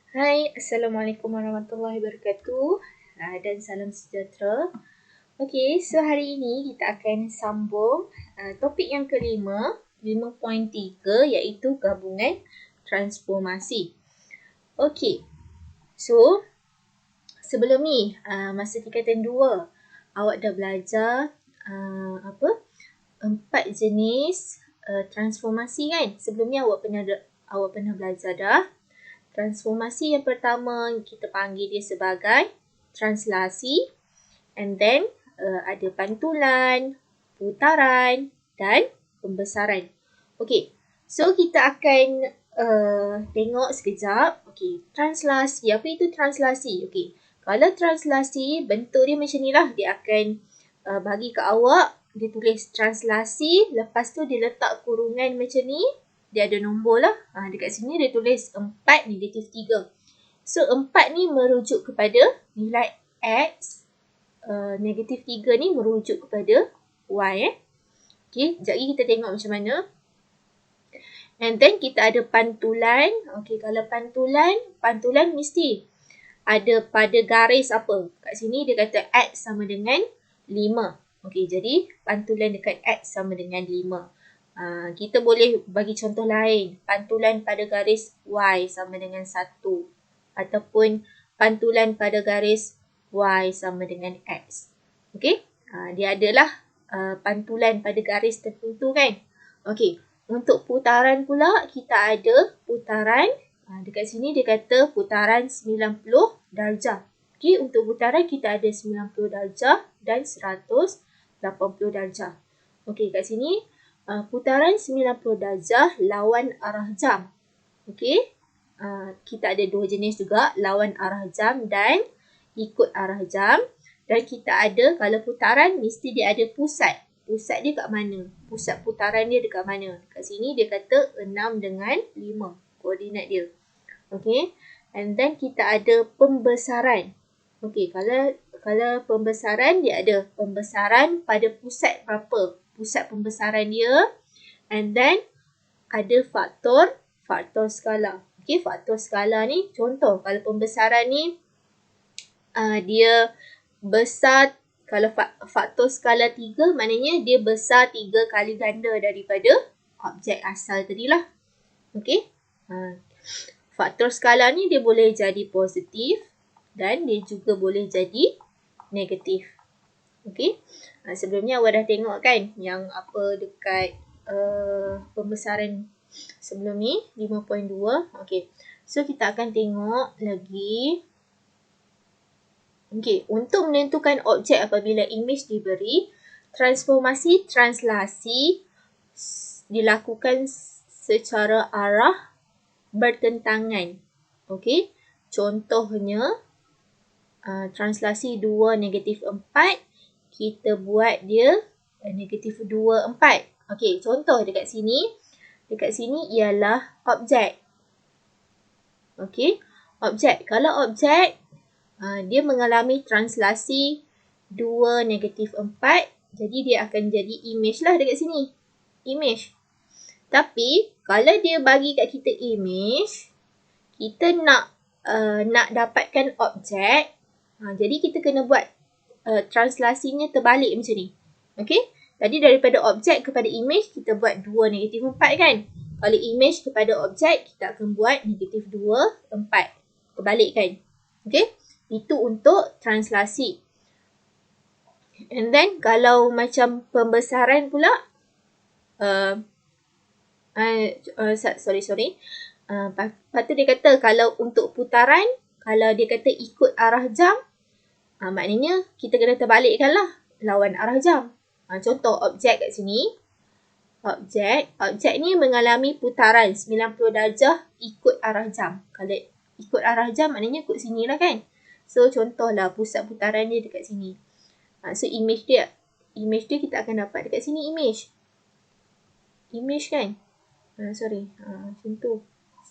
Hai, Assalamualaikum warahmatullahi wabarakatuh dan salam sejahtera. Okey, so hari ini kita akan sambung topik yang kelima, 5.3 iaitu gabungan transformasi. Okey, so sebelum ni masa tingkatan 2 awak dah belajar 4 jenis transformasi kan? Sebelum ni awak pernah belajar dah. Transformasi yang pertama kita panggil dia sebagai translasi, and then ada pantulan, putaran dan pembesaran. Okey, so kita akan tengok sekejap. Okey, translasi. Apa itu translasi? Okey, kalau translasi bentuk dia macam ni lah. Dia akan bagi ke awak, dia tulis translasi, lepas tu dia letak kurungan macam ni. Dia ada nombor lah. Dekat sini dia tulis 4 negatif 3. So 4 ni merujuk kepada nilai X. Negatif 3 ni merujuk kepada Y. Okay, sekejap lagi kita tengok macam mana. And then kita ada pantulan. Okay, kalau pantulan mesti ada pada garis apa. Kat sini dia kata X sama dengan 5. Okay, jadi pantulan dekat X sama dengan 5. Kita boleh bagi contoh lain. Pantulan pada garis Y sama dengan 1. Ataupun pantulan pada garis Y sama dengan X. Okey, dia adalah pantulan pada garis tertentu kan. Okey, untuk putaran pula kita ada putaran. Dekat sini dia kata putaran 90 darjah. Okey, untuk putaran kita ada 90 darjah dan 180 darjah. Okey, kat sini putaran 90 darjah lawan arah jam. Okey, kita ada dua jenis juga, lawan arah jam dan ikut arah jam. Dan kita ada, kalau putaran mesti dia ada pusat. Pusat dia kat mana? Pusat putaran dia dekat mana? Kat sini dia kata 6 dengan 5 koordinat dia. Okey, and then kita ada pembesaran. Okey, kalau pembesaran dia ada pembesaran pada pusat berapa? Pusat pembesaran dia, and then ada faktor skala. Okey, faktor skala ni contoh kalau pembesaran ni dia besar, kalau faktor skala 3 maknanya dia besar 3 kali ganda daripada objek asal tadilah. Okey, faktor skala ni dia boleh jadi positif dan dia juga boleh jadi negatif. Okey, sebelumnya awak dah tengok kan yang apa dekat pembesaran sebelum ni 5.2. Okey, so kita akan tengok lagi. Okey, untuk menentukan objek apabila imej diberi, transformasi translasi dilakukan secara arah bertentangan. Okey, contohnya translasi 2 negatif 4, kita buat dia negatif 2, 4. Okey, contoh dekat sini. Dekat sini ialah objek. Okey, objek. Kalau objek, dia mengalami translasi 2 negatif 4. Jadi dia akan jadi imej lah dekat sini. Imej. Tapi, kalau dia bagi kat kita imej, kita nak dapatkan objek. Jadi kita kena buat translasinya terbalik macam ni. Okey? Tadi daripada objek kepada imej kita buat 2 negatif 4 kan? Kalau imej kepada objek kita akan buat negatif 2, 4. Terbalik kan? Okey? Itu untuk translasi. And then kalau macam pembesaran pula, sorry. Lepas tu dia kata kalau untuk putaran, kalau dia kata ikut arah jam, maknanya kita kena terbalikkan lah lawan arah jam. Contoh objek kat sini. Objek ni mengalami putaran 90 darjah ikut arah jam. Kalau ikut arah jam maknanya ikut sini lah kan. So contohlah pusat putaran dia dekat sini. So imej dia kita akan dapat dekat sini imej. Imej kan? Macam tu.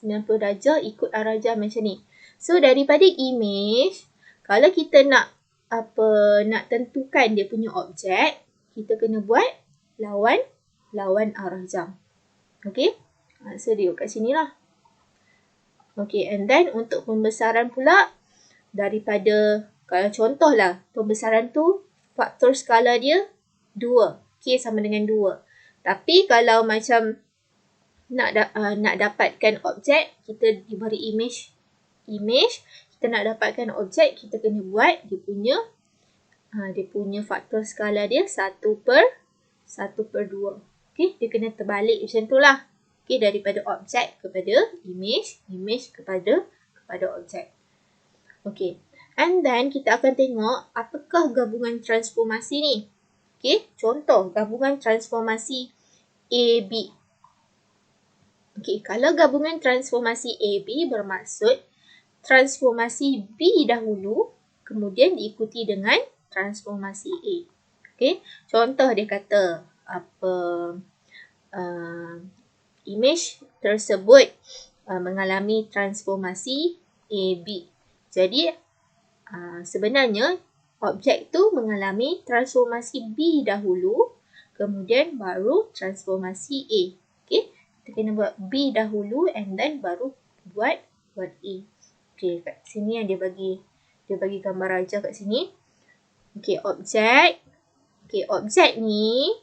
90 darjah ikut arah jam macam ni. So daripada imej, kalau kita nak tentukan dia punya objek, kita kena buat lawan arah jam. Okey? So dia kat sini lah. Okay, and then untuk pembesaran pula, daripada, kalau contohlah, pembesaran tu faktor skala dia 2. K sama dengan 2. Tapi kalau macam nak dapatkan objek, kita diberi image, kita nak dapatkan objek, kita kena buat dia punya faktor skala dia 1/2. Okay, dia kena terbalik macam tu lah. Okay, daripada objek kepada image kepada objek. Okay, and then kita akan tengok apakah gabungan transformasi ni. Okay, contoh gabungan transformasi AB. Okay, kalau gabungan transformasi AB bermaksud transformasi B dahulu, kemudian diikuti dengan transformasi A. Okay, contoh dia kata image tersebut mengalami transformasi AB. Jadi sebenarnya objek tu mengalami transformasi B dahulu, kemudian baru transformasi A. Okay, kita kena buat B dahulu and then baru buat A. Okay, kat sini yang dia bagi gambar raja kat sini. Okay, objek. Okay, objek ni,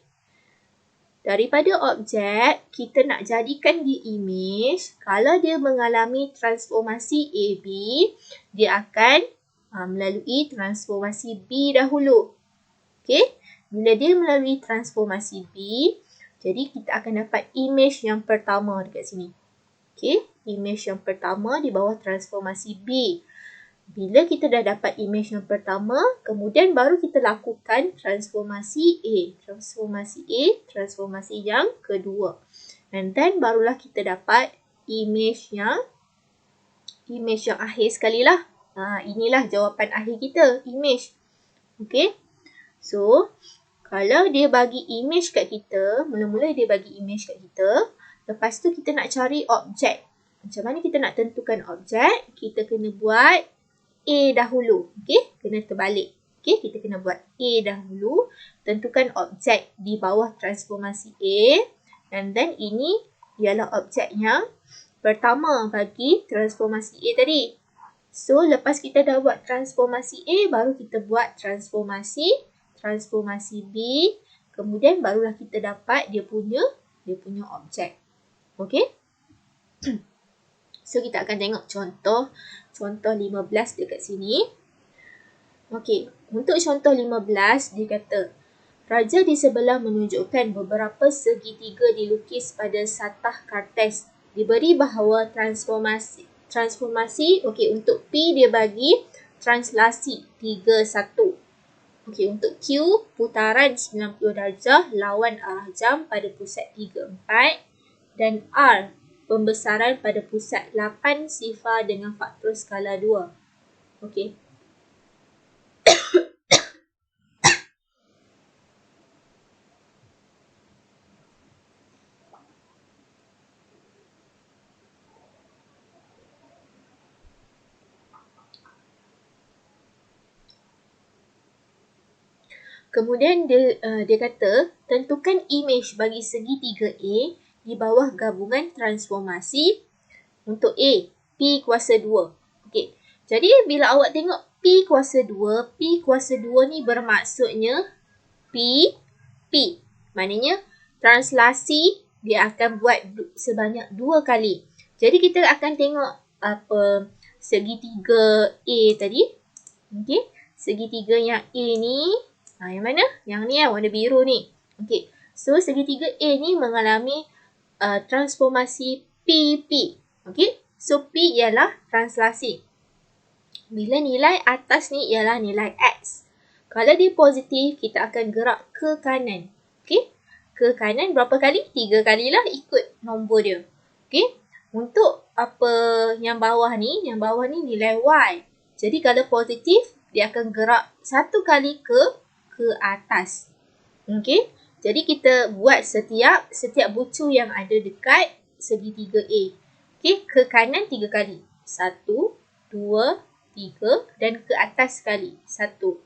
daripada objek, kita nak jadikan dia image. Kalau dia mengalami transformasi AB, dia akan melalui transformasi B dahulu. Okay, bila dia melalui transformasi B, jadi kita akan dapat image yang pertama dekat sini. Okay, image yang pertama di bawah transformasi B. Bila kita dah dapat image yang pertama, kemudian baru kita lakukan transformasi A. Transformasi yang kedua. And then barulah kita dapat image yang akhir sekali lah. Inilah jawapan akhir kita, image. Okay. So, kalau dia bagi image kat kita, mula-mula dia bagi image kat kita, lepas tu kita nak cari objek. Macam mana kita nak tentukan objek? Kita kena buat A dahulu. Okay, kena terbalik. Okay, kita kena buat A dahulu. Tentukan objek di bawah transformasi A. And then ini ialah objek yang pertama bagi transformasi A tadi. So, lepas kita dah buat transformasi A, baru kita buat transformasi B. Kemudian barulah kita dapat dia punya objek. Okay. So, kita akan tengok contoh 15 dekat sini. Okey, untuk contoh 15, dia kata, raja di sebelah menunjukkan beberapa segitiga dilukis pada satah kartes. Diberi bahawa transformasi, okey, untuk P dia bagi translasi 3/1. Okey, untuk Q, putaran 90 darjah lawan arah jam pada pusat 3/4. Dan R, pembesaran pada pusat 8 sifar dengan faktor skala 2. Okey. Kemudian dia kata, tentukan image bagi segitiga A di bawah gabungan transformasi untuk A, P kuasa 2. Okey. Jadi bila awak tengok P kuasa 2 ni bermaksudnya P. Maknanya translasi dia akan buat sebanyak 2 kali. Jadi kita akan tengok segitiga A tadi. Okey. Segitiga yang A ni, yang mana? Yang ni warna biru ni. Okey. So segitiga A ni mengalami transformasi PP. Okey. So, P ialah translasi. Bila nilai atas ni ialah nilai X. Kalau dia positif, kita akan gerak ke kanan. Okey. Ke kanan berapa kali? 3 kalilah ikut nombor dia. Okey. Untuk yang bawah ni nilai Y. Jadi, kalau positif, dia akan gerak 1 kali ke atas. Okey. Jadi, kita buat setiap bucu yang ada dekat segitiga A. Okay, ke kanan 3 kali. 1, 2, 3 dan ke atas sekali. 1.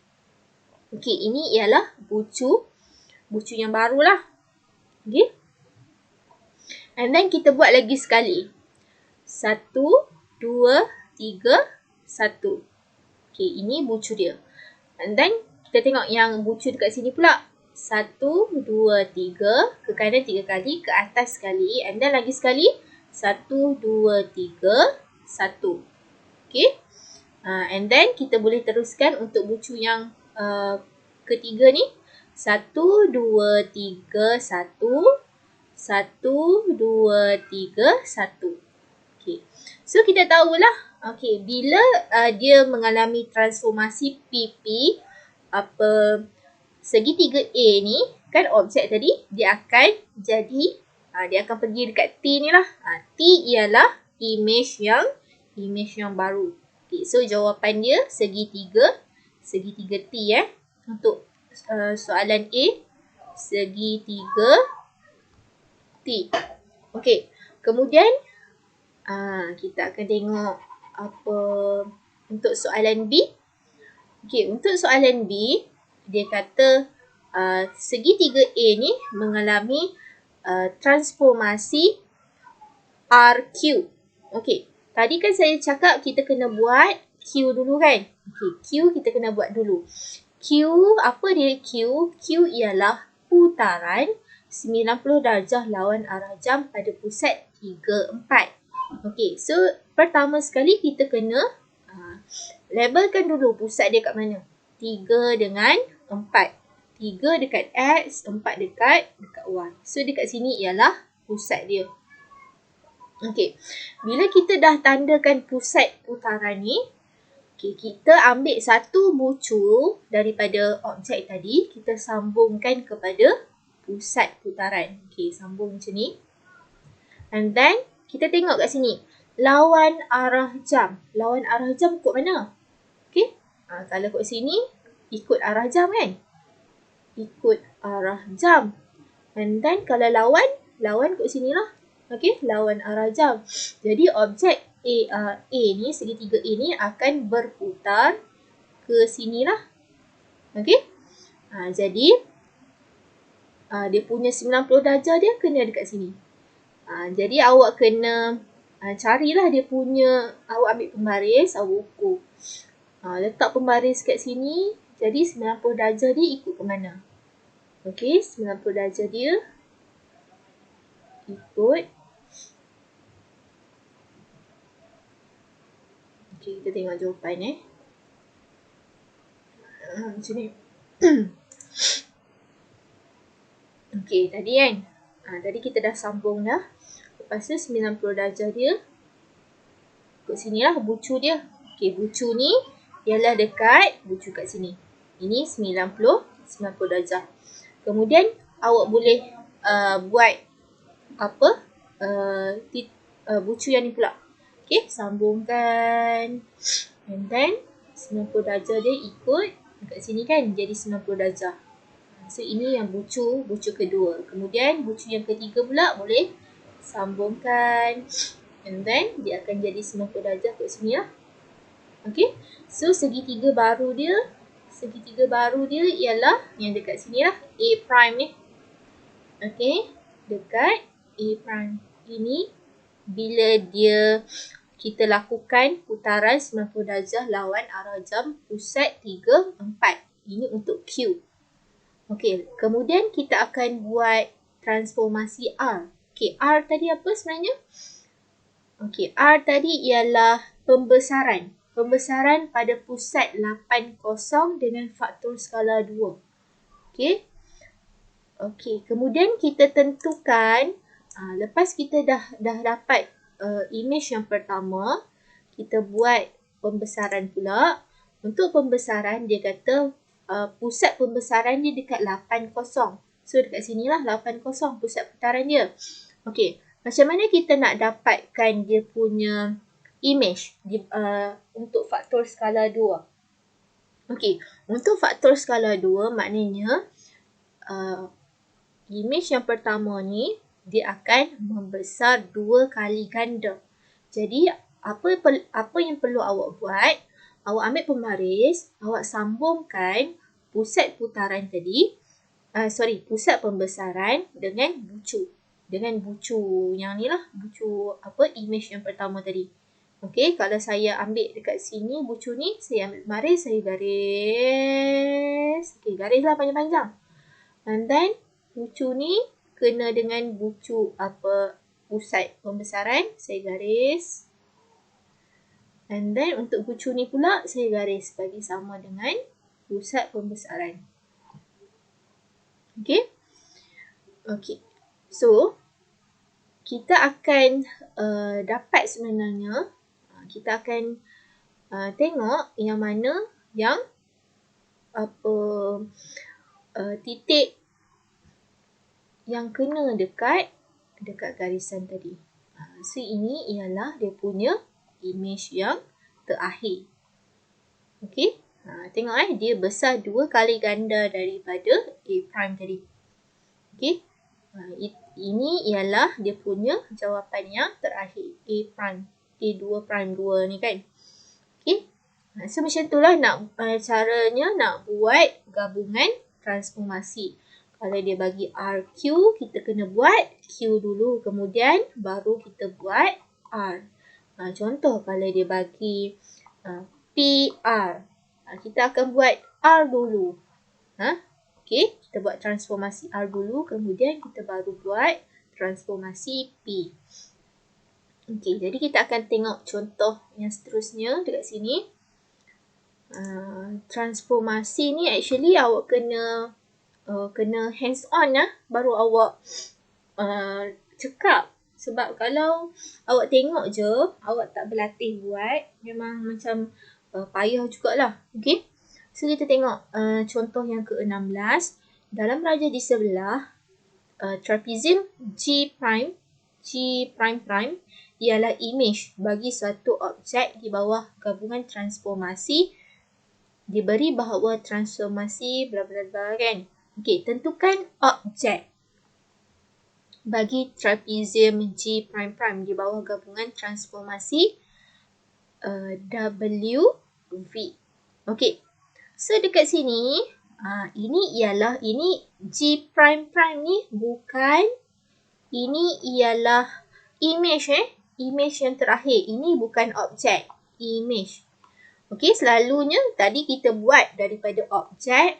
Okey, ini ialah bucu yang barulah. Okey. And then kita buat lagi sekali. 1, 2, 3, 1. Okay, ini bucu dia. And then, kita tengok yang bucu dekat sini pula. 1, 2, 3. Ke kanan 3 kali. Ke atas sekali. And then lagi sekali. 1, 2, 3, 1. Okay. And then, kita boleh teruskan untuk bucu yang ketiga ni. 1, 2, 3, 1. 1, 2, 3, 1. Okay. So, kita tahulah. Okay, bila dia mengalami transformasi PP, segitiga A ni, kan objek tadi, dia akan jadi, dia akan pergi dekat T ni lah. T ialah image yang baru. Okay, so jawapan dia segitiga T untuk soalan A, segitiga T. Okay, kemudian kita akan tengok apa untuk soalan B. Okay, untuk soalan B, dia kata segitiga A ni mengalami transformasi RQ. Okay, tadi kan saya cakap kita kena buat Q dulu kan? Okay, Q kita kena buat dulu. Q, apa dia Q? Q ialah putaran 90 darjah lawan arah jam pada pusat 3, 4. Okay, so pertama sekali kita kena labelkan dulu pusat dia kat mana. 3 dengan 4. 3 dekat X, 4 dekat Y. So dekat sini ialah pusat dia. Okay, bila kita dah tandakan pusat putaran ni, okay, kita ambil satu bucu daripada objek tadi, kita sambungkan kepada pusat putaran. Okay, sambung macam ni. And then, kita tengok kat sini. Lawan arah jam. Lawan arah jam ikut mana? Okay. Kalau kat sini, ikut arah jam kan? Ikut arah jam. And then, kalau lawan kat sini lah. Okay. Lawan arah jam. Jadi, objek A ni, segitiga A ni akan berputar ke sini lah. Okay. Jadi, dia punya 90 darjah dia kena dekat sini. Jadi awak kena carilah dia punya, awak ambil pembaris, awak ukur. Letak pembaris kat sini, jadi 90 darjah dia ikut ke mana? Okey, 90 darjah dia ikut. Okey, kita tengok jawapan macam ni. Okey, tadi kan? Tadi kita dah sambung dah. Lepas tu 90 darjah dia. Kat sini lah bucu dia. Okey, bucu ni ialah dekat bucu kat sini. Ini 90 darjah. Kemudian awak boleh buat apa? Bucu yang ni pula. Okey, sambungkan. And then 90 darjah dia ikut dekat sini kan. Jadi 90 darjah. So, ini yang bucu kedua. Kemudian, bucu yang ketiga pula boleh sambungkan. And then, dia akan jadi 90 darjah kat sini lah. Okay. So, segitiga baru dia ialah yang dekat sini lah. A prime ni. Okay. Dekat A prime. Ini, bila kita lakukan putaran 90 darjah lawan arah jam pusat 3, 4. Ini untuk Q. Okey, kemudian kita akan buat transformasi R. Okey, R tadi apa sebenarnya? Okey, R tadi ialah pembesaran. Pembesaran pada pusat 80 dengan faktor skala 2. Okey. Okey, kemudian kita tentukan, lepas kita dah dapat image yang pertama, kita buat pembesaran pula. Untuk pembesaran, dia kata pusat pembesaran dia dekat 80. So, dekat sini lah 80 pusat putaran dia. Okey, macam mana kita nak dapatkan dia punya image untuk faktor skala 2? Okey, untuk faktor skala 2 maknanya image yang pertama ni dia akan membesar 2 kali ganda. Jadi, apa yang perlu awak buat? Awak ambil pembaris, awak sambungkan pusat putaran tadi, pusat pembesaran dengan bucu. Dengan bucu yang ni lah, bucu image yang pertama tadi. Okey, kalau saya ambil dekat sini bucu ni, saya ambil baris, saya garis. Okey, garislah panjang-panjang. And then bucu ni kena dengan bucu pusat pembesaran, saya garis. And then untuk bucu ni pula saya garis bagi sama dengan pusat pembesaran. Okey. Okey. So kita akan dapat sebenarnya kita akan tengok yang mana yang titik yang kena dekat garisan tadi. So ini ialah dia punya image yang terakhir. Okey. Tengok dia besar 2 kali ganda daripada A' tadi. Okey. Ini ialah dia punya jawapan yang terakhir. A'. A2'2 ni kan. Okey. So macam itulah caranya nak buat gabungan transformasi. Kalau dia bagi RQ, kita kena buat Q dulu. Kemudian baru kita buat R. Contoh kalau dia bagi PR. Kita akan buat R dulu. Okey, kita buat transformasi R dulu. Kemudian kita baru buat transformasi P. Okey, jadi kita akan tengok contoh yang seterusnya dekat sini. Transformasi ni actually awak kena hands on baru awak cekap. Sebab kalau awak tengok je, awak tak berlatih buat, memang macam payah jugalah. Okey. So kita tengok contoh yang ke-16. Dalam raja di sebelah, trapezium G' ialah image bagi suatu objek di bawah gabungan transformasi. Diberi bahawa transformasi bla bla bla kan. Okey, tentukan objek bagi trapezium G' di bawah gabungan transformasi WV. Okey. So dekat sini ini G' ni bukan, ini ialah image image yang terakhir. Ini bukan objek, image. Okey, selalunya tadi kita buat daripada objek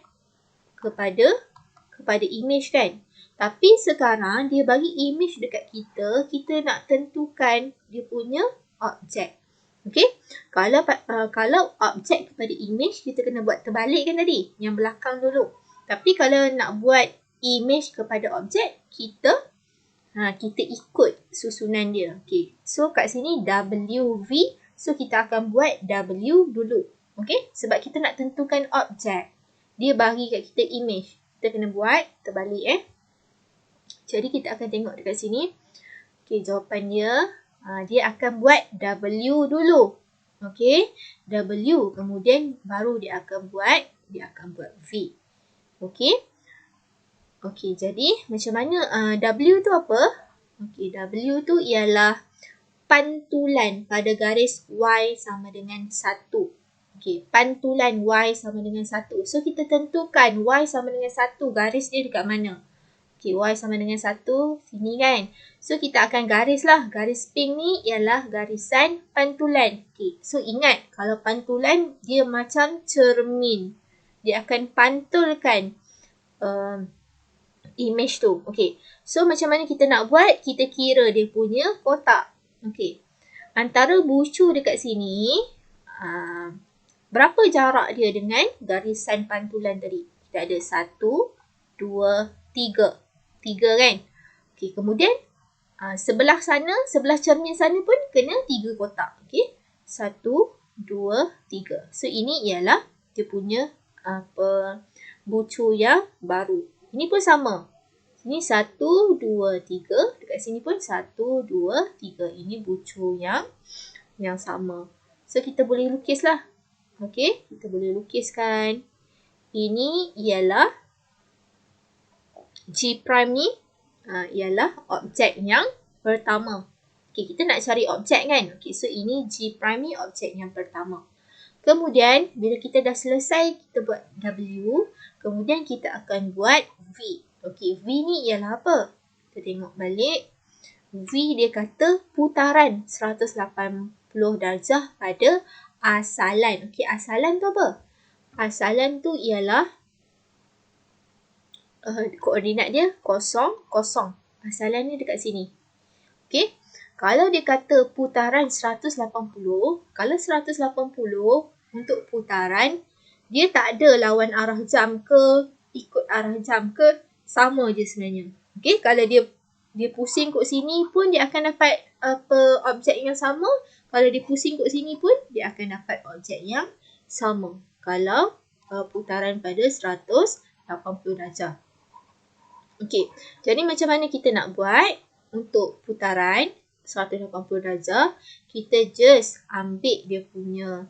kepada image kan. Tapi sekarang dia bagi image dekat kita, kita nak tentukan dia punya objek. Okey, kalau objek kepada image, kita kena buat terbalik kan tadi, yang belakang dulu. Tapi kalau nak buat image kepada objek, kita ikut susunan dia. Okey, so kat sini WV, so kita akan buat W dulu. Okey, sebab kita nak tentukan objek. Dia bagi kat kita image. Kita kena buat terbalik Jadi kita akan tengok dekat sini. Okey, jawapan dia akan buat W dulu. Okey, W, kemudian baru dia akan buat V. Okey. Okey, jadi macam mana W tu apa? Okey, W tu ialah pantulan pada garis Y sama dengan 1. Okey, pantulan Y sama dengan 1. So, kita tentukan Y sama dengan 1. Garis dia dekat mana? Okey, Y sama dengan 1. Sini kan? So, kita akan garislah. Garis pink ni ialah garisan pantulan. Okey, so ingat. Kalau pantulan, dia macam cermin. Dia akan pantulkan image tu. Okey, so macam mana kita nak buat? Kita kira dia punya kotak. Okey, antara bucu dekat sini, berapa jarak dia dengan garisan pantulan tadi? Kita ada 1, 2, 3. 3 kan? Okey, kemudian sebelah cermin sana pun kena 3 kotak. Okey, 1, 2, 3. So, ini ialah dia punya bucu yang baru. Ini pun sama. Sini 1, 2, 3. Dekat sini pun 1, 2, 3. Ini bucu yang sama. So, kita boleh lukislah. Okey, kita boleh lukiskan. Ini ialah G' ni ialah objek yang pertama. Okey, kita nak cari objek kan? Okey, so ini G' ni objek yang pertama. Kemudian, bila kita dah selesai, kita buat W. Kemudian, kita akan buat V. Okey, V ni ialah apa? Kita tengok balik. V dia kata putaran 180 darjah pada asalan. Okey, asalan tu apa? Asalan tu ialah koordinat dia 0, 0. Asalan ni dekat sini. Okey. Kalau dia kata putaran 180, kalau 180 untuk putaran, dia tak ada lawan arah jam ke, ikut arah jam ke, sama je sebenarnya. Okey, kalau dia pusing kat sini pun dia akan dapat objek yang sama. Kalau dia pusing kat sini pun dia akan dapat objek yang sama. Kalau putaran pada 180 darjah. Okey, jadi macam mana kita nak buat untuk putaran 180 darjah? Kita just ambil dia punya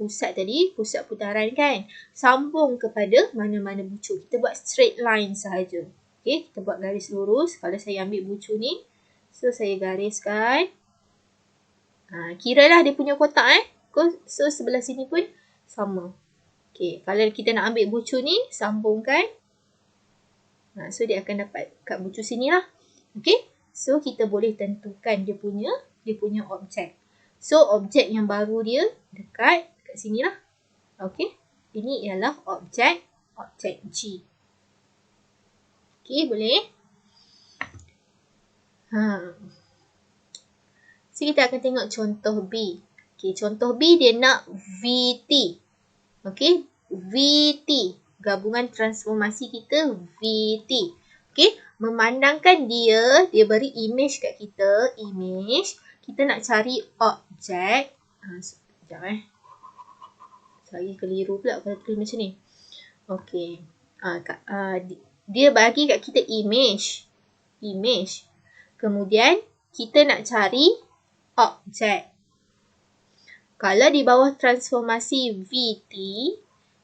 pusat tadi, pusat putaran kan. Sambung kepada mana-mana bucu. Kita buat straight line sahaja. Okey, kita buat garis lurus. Kalau saya ambil bucu ni, so saya gariskan. Kiralah dia punya kotak So sebelah sini pun sama. Okey, kalau kita nak ambil bucu ni, sambungkan. So dia akan dapat kat bucu sini lah. Okey, so kita boleh tentukan dia punya objek. So objek yang baru dia dekat sini lah. Okey, ini ialah objek G. Okey, boleh? So kita akan tengok contoh B. Okey, contoh B dia nak VT. Okey, VT. Gabungan transformasi kita VT. Okey, memandangkan dia beri image kat kita, image. Kita nak cari objek. Sekejap Saya keliru pula kalau tulis macam ni. Okey. Dia bagi kat kita image. Kemudian kita nak cari objek. Kalau di bawah transformasi VT,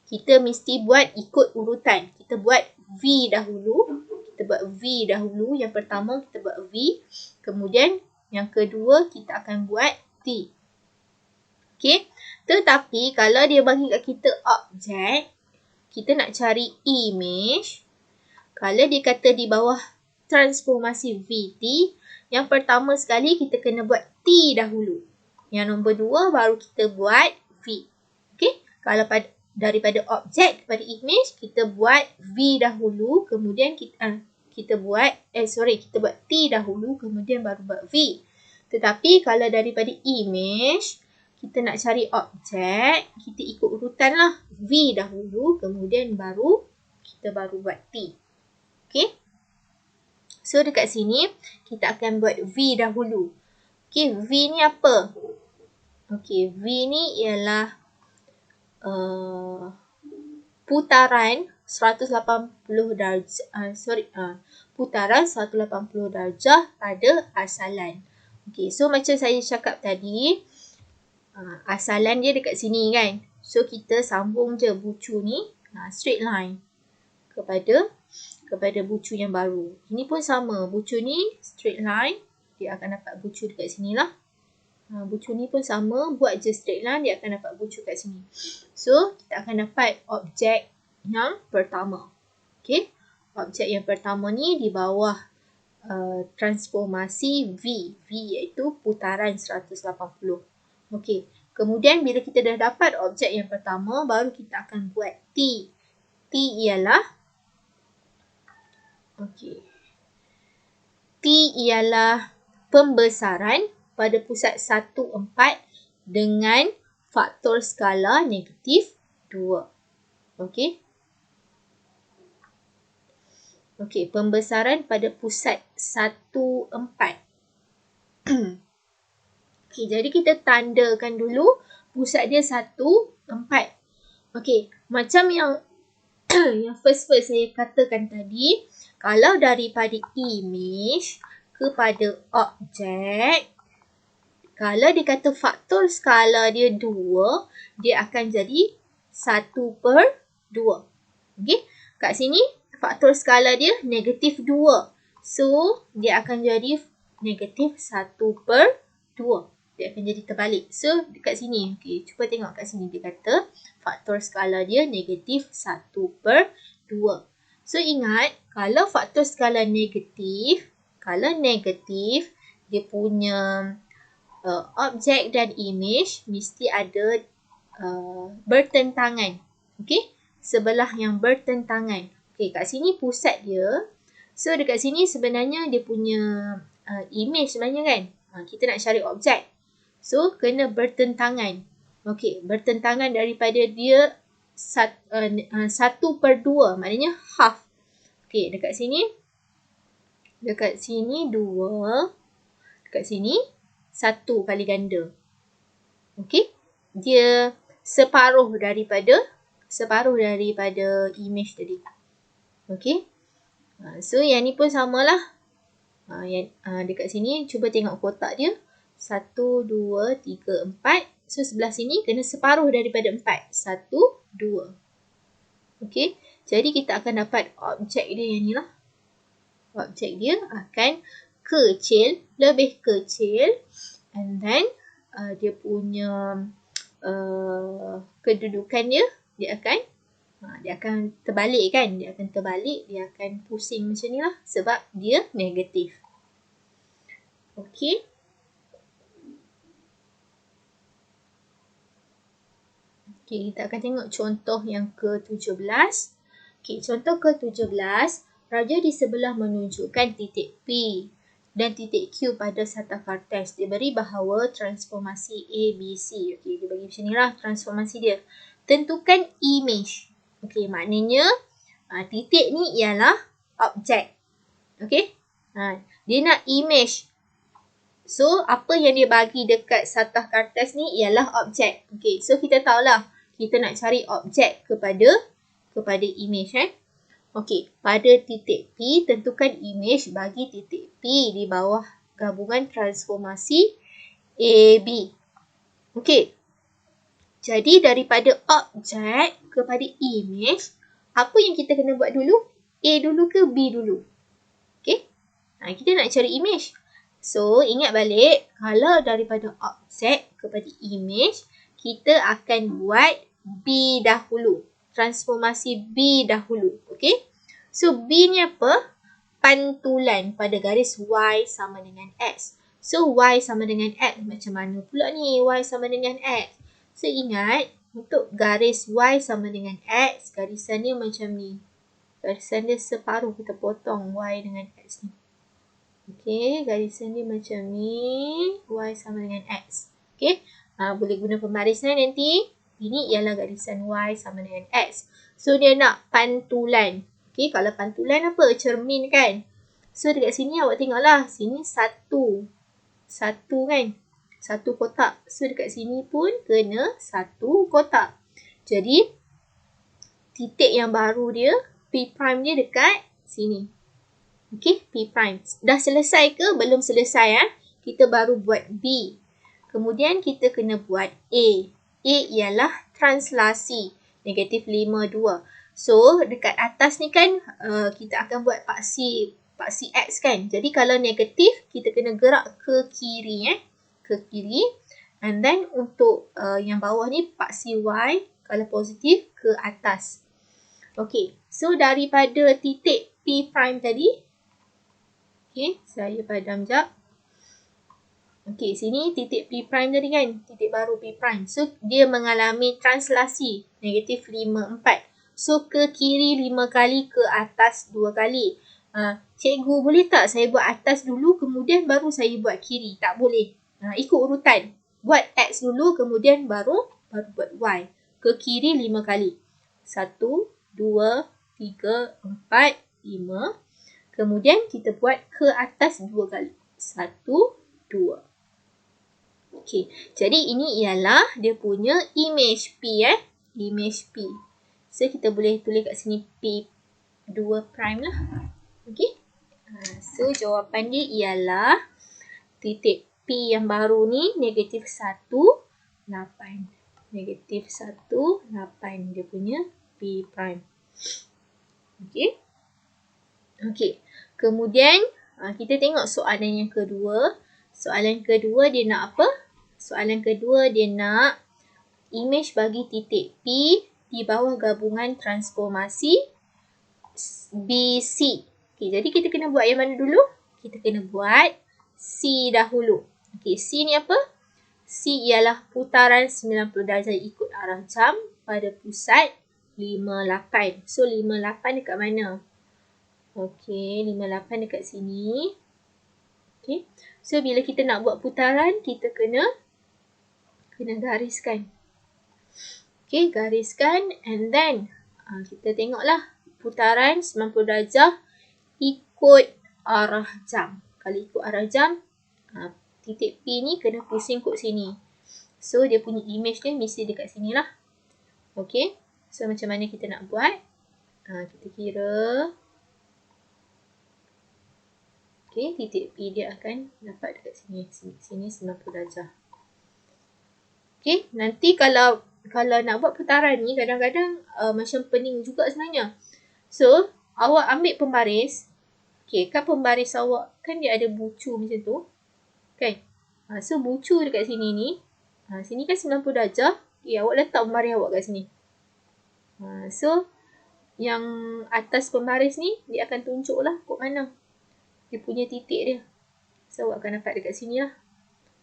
kita mesti buat ikut urutan. Kita buat V dahulu. Yang pertama kita buat V. Kemudian yang kedua kita akan buat T. Okey. Tetapi kalau dia bagi kat kita objek, kita nak cari image. Kalau dia kata di bawah transformasi VT, yang pertama sekali kita kena buat T dahulu. Yang nombor 2 baru kita buat V. Okey. Kalau daripada objek kepada image, kita buat V dahulu, kemudian kita buat T dahulu, kemudian baru buat V. Tetapi kalau daripada image, kita nak cari objek, kita ikut urutan lah. V dahulu, kemudian kita baru buat T. Okey. So dekat sini, kita akan buat V dahulu. Okey, V ni apa? Okey, V ni ialah putaran 180 darjah putaran 180 darjah pada asalan. Okey, so macam saya cakap tadi, asalan dia dekat sini kan. So kita sambung je bucu ni straight line kepada bucu yang baru. Ini pun sama, bucu ni straight line, dia akan dapat bucu dekat sini lah. Bucu ni pun sama, buat je straight line, dia akan dapat bucu kat sini. So, kita akan dapat objek yang pertama. Okey, objek yang pertama ni di bawah transformasi V. V iaitu putaran 180. Okey, kemudian bila kita dah dapat objek yang pertama, baru kita akan buat T. T ialah pembesaran pada pusat 1, 4 dengan faktor skala negatif 2. Okey. Okey, pembesaran pada pusat 1, 4. Okey, jadi kita tandakan dulu pusat dia 1, 4. Okey, macam yang first saya katakan tadi, kalau daripada image kepada objek, kalau dia kata faktor skala dia 2, dia akan jadi 1/2. Okey, kat sini faktor skala dia negatif 2. So, dia akan jadi negatif 1/2. Dia akan jadi terbalik. So, dekat sini, okey, cuba tengok kat sini. Dia kata faktor skala dia negatif 1/2. So, ingat, kalau faktor skala negatif, dia punya objek dan image mesti ada bertentangan. Okey, sebelah yang bertentangan. Okey, kat sini pusat dia. So dekat sini sebenarnya dia punya image sebenarnya kan. Kita nak cari objek. So kena bertentangan. Okey, bertentangan daripada dia 1/2, maknanya half. Okey, dekat sini 2, dekat sini 1 kali ganda. Okey, dia separuh daripada image tadi. Okey. So yang ni pun samalah. Dekat sini cuba tengok kotak dia. 1, 2, 3, 4. So sebelah sini kena separuh daripada 4. 1, 2. Okey. Jadi kita akan dapat objek dia yang ni lah. Objek dia akan kecil, lebih kecil. And then dia punya kedudukan dia akan terbalik kan. Dia akan pusing macam ni lah. Sebab dia negatif. Okey. Okey, kita akan tengok contoh yang ke-17. Okey, contoh ke-17. Raja di sebelah menunjukkan titik P dan titik Q pada satah kartes. Dia beri bahawa transformasi A, B, C. Okey, dia bagi macam ni lah transformasi dia. Tentukan image. Okey, maknanya titik ni ialah objek. Okey. Dia nak image. So, apa yang dia bagi dekat satah kartes ni ialah objek. Okey, so kita tahulah. Kita nak cari objek kepada image. Okey, pada titik P, tentukan image bagi titik P di bawah gabungan transformasi AB. Okey, jadi daripada objek kepada image, apa yang kita kena buat dulu? A dulu ke B dulu? Okey, kita nak cari image. So, ingat balik, kalau daripada objek kepada image, kita akan buat B dahulu. Transformasi B dahulu. Okey. So, B ni apa? Pantulan pada garis Y sama dengan X. So, Y sama dengan X. Macam mana pula ni Y sama dengan X? So, ingat, untuk garis Y sama dengan X, garisan dia macam ni. Garisan dia separuh. Kita potong Y dengan X ni. Okey, garisan dia macam ni. Y sama dengan X. Okey. Boleh guna pembarisan nanti. Ini ialah garisan Y sama dengan X. So, dia nak pantulan. Okey, kalau pantulan apa? Cermin kan? So, dekat sini awak tengoklah. Sini 1. 1 kan? 1 kotak. So, dekat sini pun kena 1 kotak. Jadi, titik yang baru dia, P' dia dekat sini. Okey, P'. Dah selesai ke? Belum selesai. Kita baru buat B. Kemudian, kita kena buat A. A ialah translasi. Negatif 5, 2. So, dekat atas ni kan, kita akan buat paksi X kan. Jadi, kalau negatif, kita kena gerak ke kiri. Ke kiri. And then, untuk yang bawah ni, paksi Y. Kalau positif, ke atas. Okey. So, daripada titik P' tadi. Okey, saya padam jap. Okey, sini titik P' tadi kan. Titik baru P'. So, dia mengalami translasi. Negatif 5, 4. So, ke kiri 5 kali, ke atas 2 kali. Cikgu, boleh tak saya buat atas dulu, kemudian baru saya buat kiri? Tak boleh. Ikut urutan. Buat X dulu, kemudian baru buat Y. Ke kiri 5 kali. 1, 2, 3, 4, 5. Kemudian, kita buat ke atas 2 kali. 1, 2. Okey, jadi ini ialah dia punya image P. Image P. So, kita boleh tulis kat sini P2' lah. Okey. So, jawapan dia ialah titik P yang baru ni negatif 1, 8. Negatif 1, 8. Dia punya P'. Okey. Okey. Kemudian, kita tengok soalan yang kedua. Soalan kedua dia nak apa? Soalan kedua dia nak image bagi titik P di bawah gabungan transformasi BC. Okey, jadi kita kena buat yang mana dulu? Kita kena buat C dahulu. Okey, Okay, C ni apa? C ialah putaran 90 darjah ikut arah jam pada pusat 58. So 58 dekat mana? Okay, 58 dekat sini. Okay, so bila kita nak buat putaran, kita kena gariskan. Okay, gariskan and then kita tengoklah putaran 90 darjah ikut arah jam. Kalau ikut arah jam, titik P ni kena pusing kot sini. So, dia punya image dia mesti dekat sini lah. Okay, so macam mana kita nak buat? Kita kira. Okay, titik P dia akan dapat dekat sini. Sini 90 darjah. Okay, nanti kalau nak buat putaran ni kadang-kadang macam pening juga sebenarnya. So, awak ambil pembaris. Okay, kan pembaris awak kan dia ada bucu macam tu. Kan? So, bucu dekat sini ni. Sini kan 90 darjah. Okay, awak letak pembaris awak kat sini. So, yang atas pembaris ni dia akan tunjuk lah kot mana dia punya titik dia. So, awak akan dapat dekat sini lah.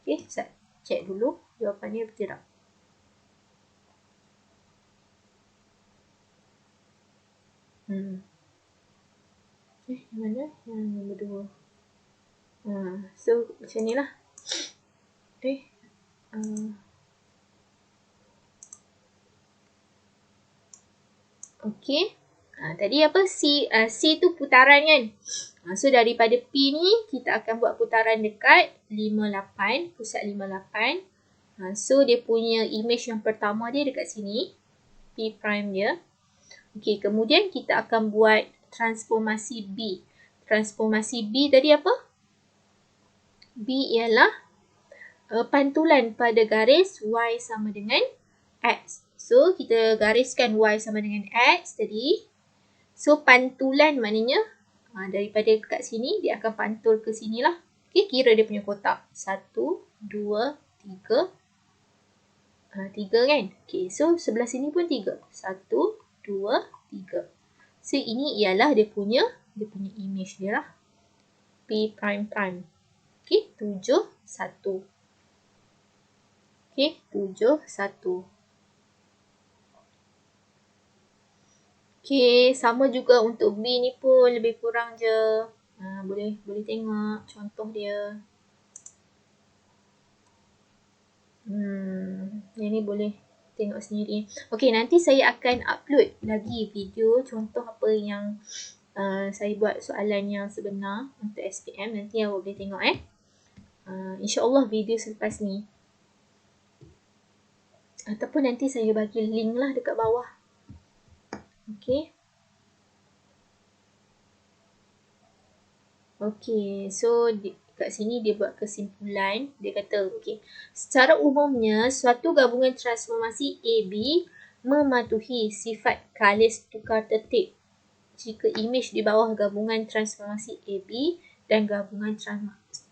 Okay, saya check dulu jawapannya betul tak. Mana? Yang nombor 2. So, macam ni lah. Okay. Tadi apa? C tu putaran kan? So, daripada P ni, kita akan buat putaran dekat 58, pusat 58. So, dia punya image yang pertama dia dekat sini. P prime dia. Okay, kemudian kita akan buat transformasi B. Transformasi B tadi apa? B ialah pantulan pada garis Y sama dengan X. So, kita gariskan Y sama dengan X tadi. So, pantulan maknanya daripada kat sini, dia akan pantul ke sini lah. Okay, kira dia punya kotak. 1, 2, 3. 3 kan? Okay, so sebelah sini pun 3. 1, 2, 3. So, ini ialah dia punya image dia lah. P prime prime. Okay, 7, 1. Okay, 7, 1. Okay, sama juga untuk B ni pun lebih kurang je. Boleh tengok contoh dia. Yang ni boleh tengok sendiri. Okay, nanti saya akan upload lagi video contoh apa yang saya buat soalan yang sebenar untuk SPM. Nanti awak boleh tengok InsyaAllah video selepas ni. Ataupun nanti saya bagi link lah dekat bawah. Okay. Okay, so kat sini dia buat kesimpulan. Dia kata, okay, secara umumnya suatu gabungan transformasi AB mematuhi sifat kalis tukar tertib jika imej di bawah gabungan transformasi AB dan gabungan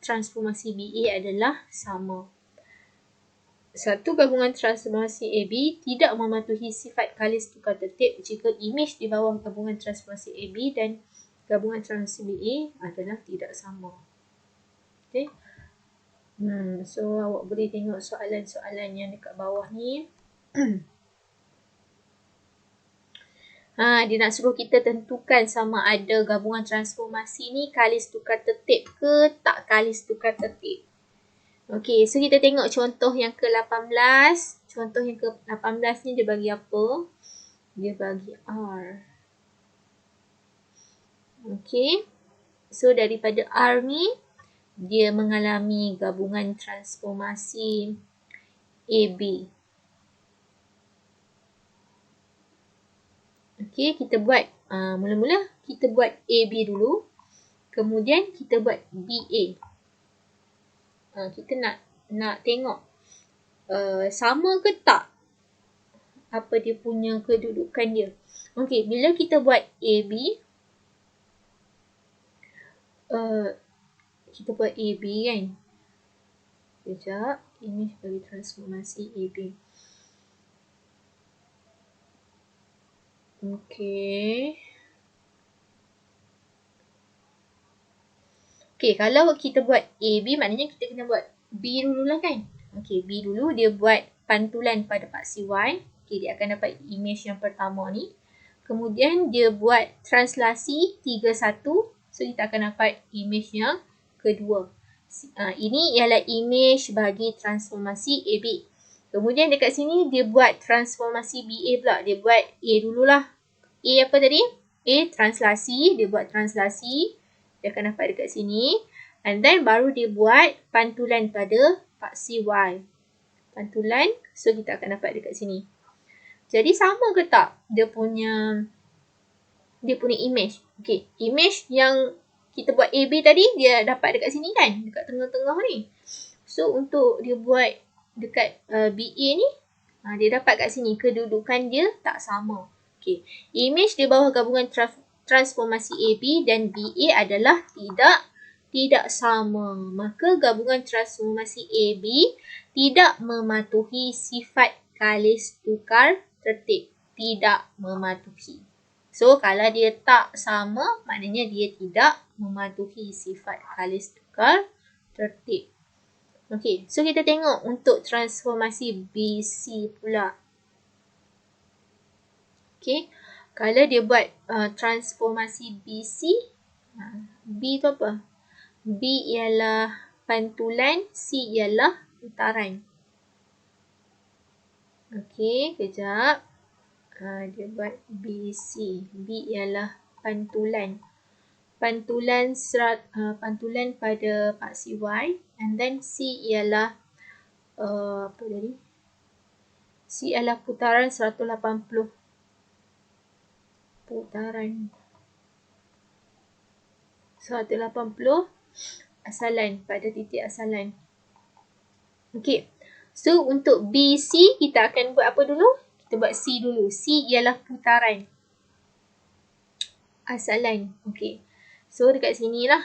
transformasi BA adalah sama. Satu gabungan transformasi AB tidak mematuhi sifat kalis tukar tertib jika imej di bawah gabungan transformasi AB dan gabungan transformasi BA adalah tidak sama. Okay. So, awak boleh tengok soalan-soalan yang dekat bawah ni. Dia nak suruh kita tentukan sama ada gabungan transformasi ni kalis tukar tertib ke tak kalis tukar tertib. Okay, so kita tengok contoh yang ke-18. Contoh yang ke-18 ni dia bagi apa? Dia bagi R. Okay, so daripada R ni, dia mengalami gabungan transformasi AB. Okay, kita buat mula-mula kita buat AB dulu. Kemudian kita buat BA. Kita nak tengok sama ke tak apa dia punya kedudukan dia. Okay, bila kita buat AB, kita buat AB kan. Sekejap, ini bagi transformasi AB. Okay. Okay, kalau kita buat AB, maknanya kita kena buat B dululah kan. Okey, B dulu dia buat pantulan pada paksi Y. Okey, dia akan dapat image yang pertama ni. Kemudian dia buat translasi 31. So, kita akan dapat image yang kedua. Ini ialah image bagi transformasi AB. Kemudian dekat sini dia buat transformasi BA pula. Dia buat A dululah. A apa tadi? A translasi. Dia buat translasi. Dia akan dapat dekat sini. And then baru dia buat pantulan pada paksi Y. Pantulan. So kita akan dapat dekat sini. Jadi sama ke tak dia punya image? Okey, image yang kita buat AB tadi dia dapat dekat sini kan? Dekat tengah-tengah ni. So untuk dia buat dekat BA ni, dia dapat kat sini kedudukan dia tak sama. Okey, image di bawah gabungan transformasi AB dan BA adalah tidak sama. Maka gabungan transformasi AB tidak mematuhi sifat kalis tukar tertib. Tidak mematuhi. So, kalau dia tak sama, maknanya dia tidak mematuhi sifat kalis tukar tertib. Okey, so kita tengok untuk transformasi BC pula. Okey, kalau dia buat transformasi BC, B tu apa? B ialah pantulan, C ialah putaran. Okey, kejap. Dia buat BC. B ialah pantulan. Pantulan pada paksi Y. And then C ialah apa tadi? C ialah putaran 180. Putaran 180 asalan pada titik asalan. Okey. So untuk BC kita akan buat apa dulu? Kita buat C dulu. C ialah putaran asalan. Okey. So dekat sinilah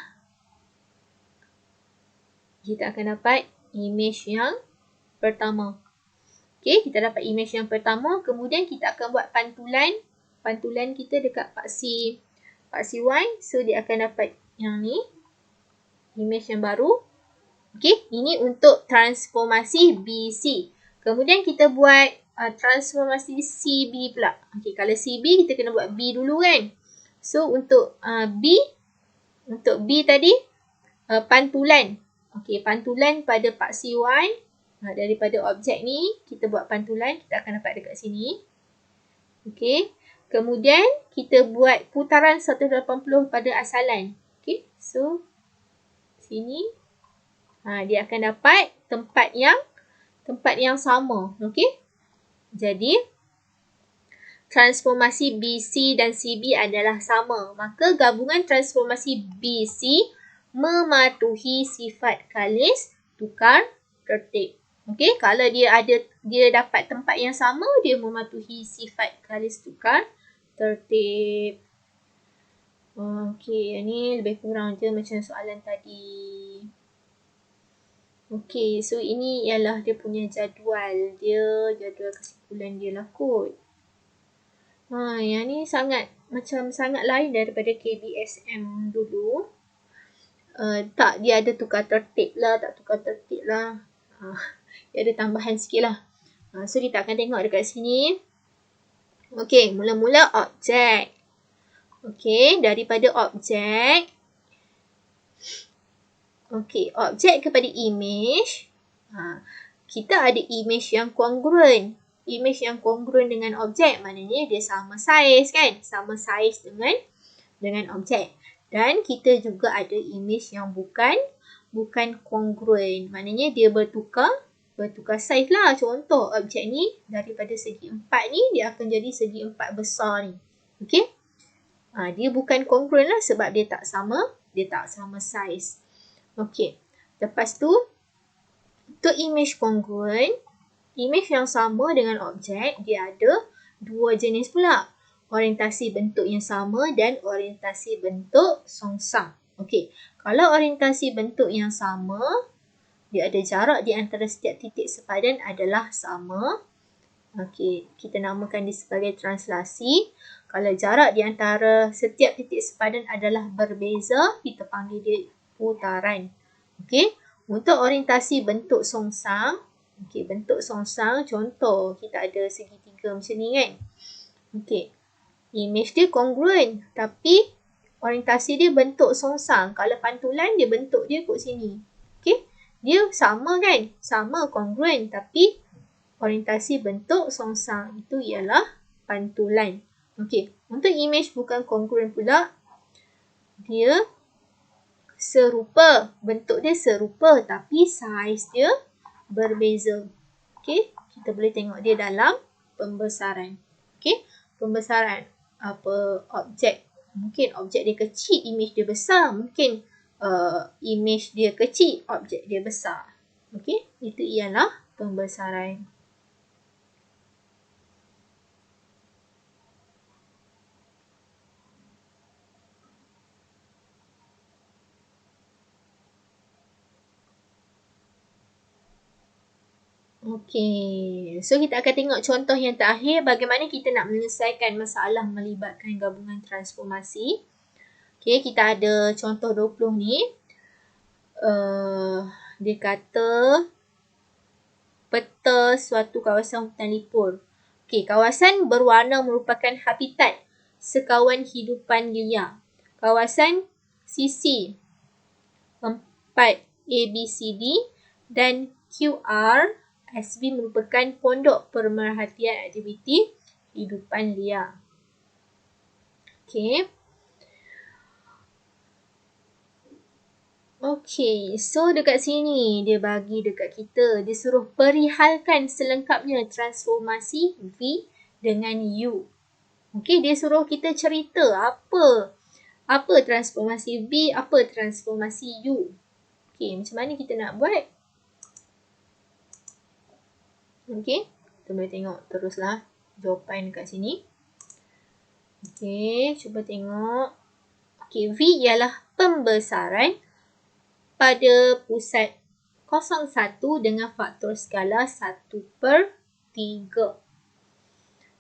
kita akan dapat image yang pertama. Okey, kita dapat image yang pertama. Kemudian kita akan buat pantulan. Pantulan kita dekat paksi Y. So dia akan dapat yang ni. Image yang baru. Okey, ini untuk transformasi BC. Kemudian kita buat transformasi CB pula. Okey, kalau CB kita kena buat B dulu kan. So untuk B tadi pantulan. Okey, pantulan pada paksi Y. Daripada objek ni kita buat pantulan, kita akan dapat dekat sini. Okey. Kemudian kita buat putaran 180 pada asalan. Okey, so sini dia akan dapat tempat yang sama. Okey. Jadi transformasi BC dan CB adalah sama. Maka gabungan transformasi BC mematuhi sifat kalis tukar tertib. Okey, kalau dia dapat tempat yang sama, dia mematuhi sifat kalis tukar tertib. Okey, ini lebih kurang je macam soalan tadi. Okey, so ini ialah dia punya jadual kesimpulan dia lah kot. Yang ni sangat lain daripada KBSM dulu. Tak, dia ada tukar tertib lah, tak tukar tertib lah. Dia ada tambahan sikit lah. So kita akan tengok dekat sini. Okey, mula-mula objek. Okey, daripada objek. Okey, objek kepada image. Kita ada image yang kongruen. Image yang kongruen dengan objek, maknanya dia sama saiz kan? Sama saiz dengan objek. Dan kita juga ada image yang bukan kongruen. Maknanya dia bertukar saiz lah. Contoh objek ni daripada segi 4 ni dia akan jadi segi 4 besar ni. Okey? Dia bukan kongruen lah sebab dia tak sama saiz. Okey. Lepas tu untuk image kongruen, image yang sama dengan objek, dia ada dua jenis pula. Orientasi bentuk yang sama dan orientasi bentuk songsang. Okey. Kalau orientasi bentuk yang sama, dia ada jarak di antara setiap titik sepadan adalah sama. Okey, kita namakan dia sebagai translasi. Kalau jarak di antara setiap titik sepadan adalah berbeza, kita panggil dia putaran. Okey, Untuk orientasi bentuk songsang, okey, bentuk songsang contoh kita ada segitiga macam ni kan. Okey. Image dia kongruen tapi orientasi dia bentuk songsang. Kalau pantulan dia bentuk dia kat sini. Okey. Dia sama kan? Sama kongruen tapi orientasi bentuk songsang itu ialah pantulan. Okey. Untuk image bukan kongruen pula, dia serupa. Bentuk dia serupa tapi saiz dia berbeza. Okey, kita boleh tengok dia dalam pembesaran. Okey, pembesaran objek. Mungkin objek dia kecil, image dia besar. Mungkin image dia kecil, objek dia besar. Okey, itu ialah pembesaran. Okey, so kita akan tengok contoh yang terakhir bagaimana kita nak menyelesaikan masalah melibatkan gabungan transformasi. Okey, kita ada contoh 20 ni. Dia kata peta suatu kawasan hutan lipur. Okey, kawasan berwarna merupakan habitat sekawan hidupan liar. Kawasan sisi 4 ABCD dan QR SV merupakan pondok pemerhatian aktiviti hidupan liar. Okey. Okey, so dekat sini dia bagi dekat kita, dia suruh perihalkan selengkapnya transformasi V dengan U. Okey, dia suruh kita cerita apa transformasi V, apa transformasi U. Okey, macam mana kita nak buat? Okey, kita boleh tengok teruslah jawapan dekat sini. Okey, cuba tengok. Okey, V ialah pembesaran pada pusat 01 dengan faktor skala 1/3.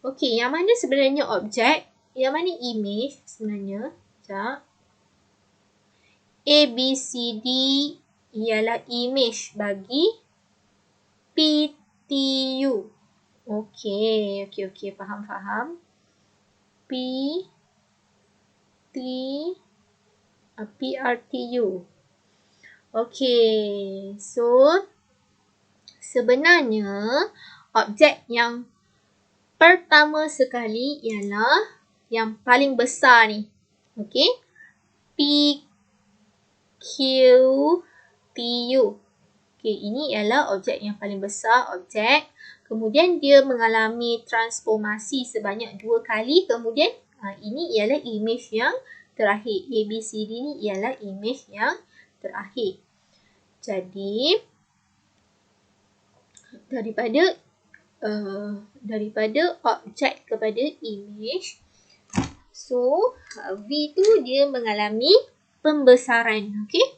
Okey, yang mana sebenarnya objek? Yang mana image sebenarnya? Sekejap. ABCD ialah image bagi PTU. Okey, faham. PRTU. Okey, so sebenarnya objek yang pertama sekali ialah yang paling besar ni. Okey, PQTU. Okey, ini ialah objek yang paling besar, objek. Kemudian dia mengalami transformasi sebanyak 2 kali. Kemudian ini ialah image yang terakhir. ABCD ni ialah image yang terakhir. Jadi daripada objek kepada image, so V tu dia mengalami pembesaran. Okey.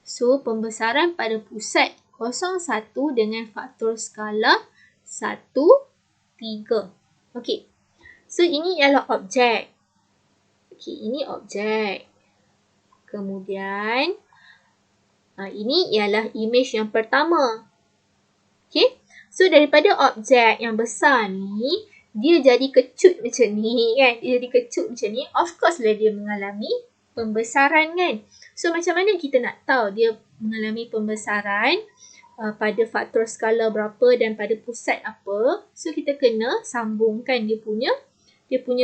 So pembesaran pada pusat 01 dengan faktor skala 1/3. Okey. So ini ialah objek. Okey, ini objek. Kemudian ini ialah image yang pertama. Okey. So daripada objek yang besar ni, dia jadi kecut macam ni kan. Dia jadi kecut macam ni. Of course lah dia mengalami pembesaran kan. So macam mana kita nak tahu dia mengalami pembesaran pada faktor skala berapa dan pada pusat apa? So kita kena sambungkan dia punya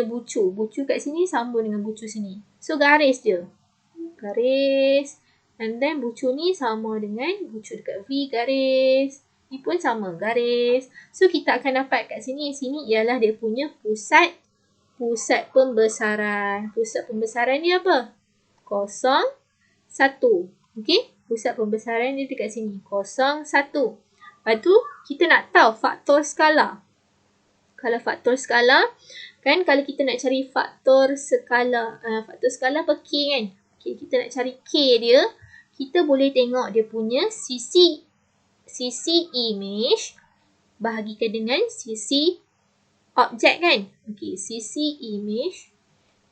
bucu. Bucu kat sini sambung dengan bucu sini. So garis dia. Garis. And then bucu ni sama dengan bucu dekat V, garis. Ni pun sama, garis. So kita akan dapat kat sini. Sini ialah dia punya pusat pembesaran. Pusat pembesaran dia apa? 01. Okey? Pusat pembesaran dia dekat sini. 01. Lepas tu, kita nak tahu faktor skala. Kalau faktor skala, kan kalau kita nak cari faktor skala apa? K kan? Okay, kita nak cari K dia, kita boleh tengok dia punya sisi image bahagikan dengan sisi objek kan? Okay, sisi image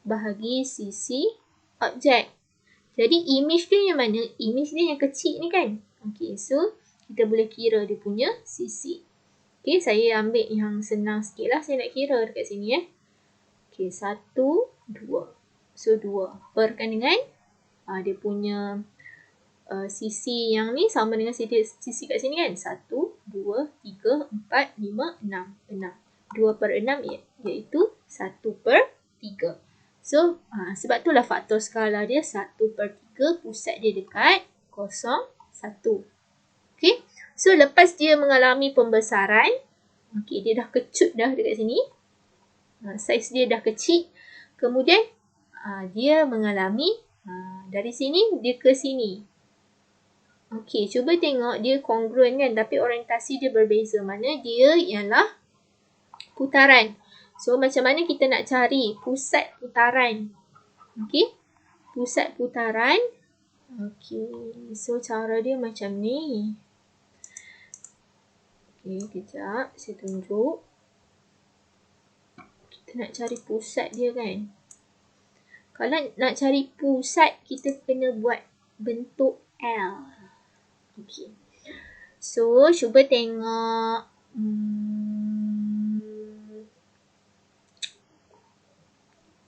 bahagi sisi objek. Jadi image dia yang mana? Image dia yang kecil ni kan? Okey, so kita boleh kira dia punya sisi. Okey, saya ambil yang senang sikit lah. Saya nak kira dekat sini Okey, 1, 2. So 2. Perkan dengan dia punya sisi yang ni sama dengan sisi kat sini kan. 1, 2, 3, 4, 5, 6. 2 per 6 iaitu 1/3. So sebab itulah faktor skala dia 1/3. Pusat dia dekat 0, 1. Okay. So lepas dia mengalami pembesaran. Okay, dia dah kecut dah dekat sini. Saiz dia dah kecil. Kemudian dia mengalami dari sini dia ke sini. Okey, cuba tengok dia kongruen kan, tapi orientasi dia berbeza. Mana dia ialah putaran. So macam mana kita nak cari pusat putaran? Okey, pusat putaran. Okey, so cara dia macam ni. Okey, kejap saya tunjuk. Kita nak cari pusat dia kan. Kalau nak cari pusat, kita kena buat bentuk L. Okey. So, cuba tengok.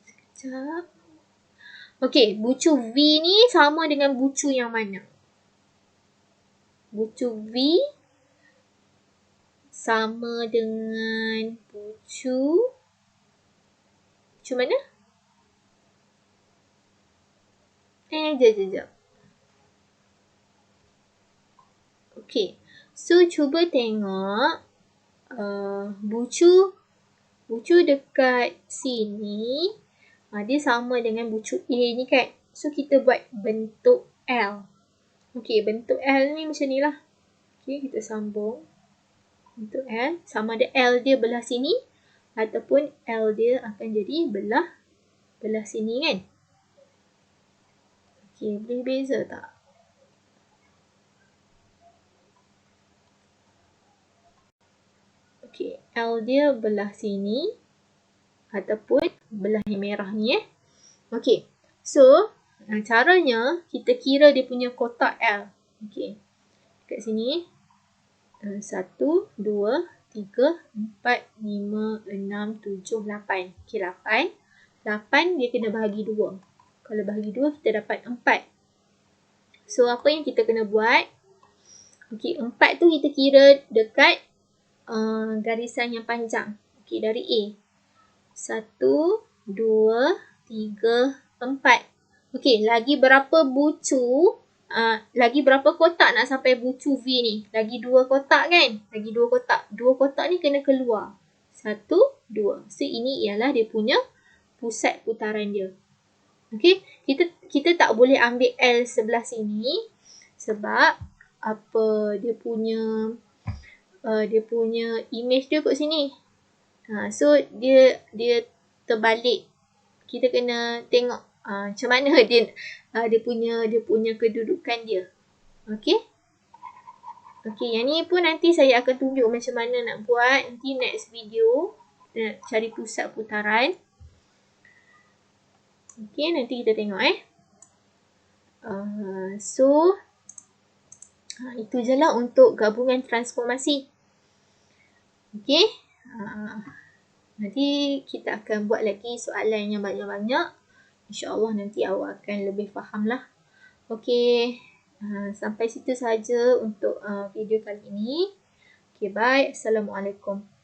Sekejap. Okey, bucu V ni sama dengan bucu yang mana? Bucu V sama dengan bucu mana? Sekejap. Okey. So, cuba tengok bucu dekat sini. Dia sama dengan bucu A ni kan. So, kita buat bentuk L. Okey, bentuk L ni macam ni lah. Okey, kita sambung. Bentuk L. Sama ada L dia belah sini. Ataupun L dia akan jadi belah sini kan. Okey, boleh beza tak? Okey, L dia belah sini ataupun belah yang merah ni Okey, so caranya kita kira dia punya kotak L. Okey, kat sini 1, 2, 3, 4, 5, 6, 7, 8. Okey, 8. 8 dia kena bahagi 2. Kalau bahagi 2 kita dapat 4. So apa yang kita kena buat? Okey, 4 tu kita kira dekat garisan yang panjang. Okey, dari A. 1, 2, 3, 4. Okey, lagi berapa bucu? Lagi berapa kotak nak sampai bucu V ni? Lagi 2 kotak kan? Lagi 2 kotak. 2 kotak ni kena keluar. 1, 2. So ini ialah dia punya pusat putaran dia. Okey, kita tak boleh ambil L sebelah sini sebab dia punya image dia kat sini. So dia terbalik. Kita kena tengok macam mana dia punya kedudukan dia. Okey. Okey, yang ni pun nanti saya akan tunjuk macam mana nak buat nanti next video. Nak cari pusat putaran. Okey, nanti kita tengok So itu je lah untuk gabungan transformasi. Okey. Nanti kita akan buat lagi soalan yang banyak-banyak. InsyaAllah nanti awak akan lebih faham lah. Okey. Sampai situ saja untuk video kali ini. Okey, bye. Assalamualaikum.